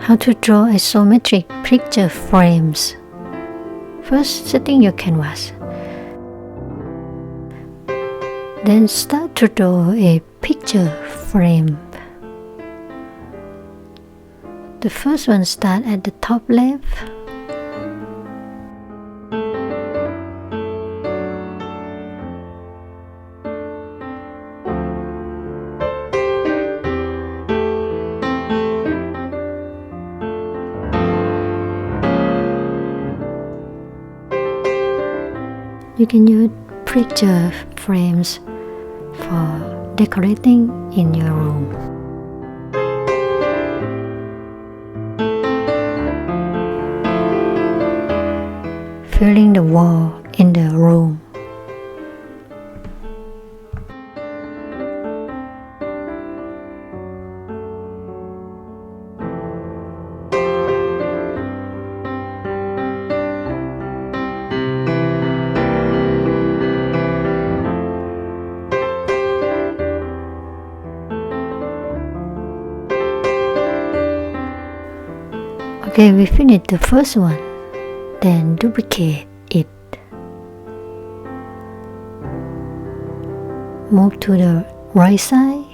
How to draw isometric picture frames. First, setting your canvas. Then start to draw a picture frame. The first one starts at the top left. You can use picture frames for decorating in your room. Filling the wall in the room. Okay, we finished the first one. Then duplicate it. Move to the right side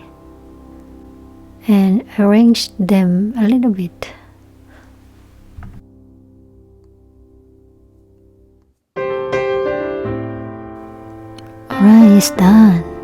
and arrange them a little bit. Alright, it's done.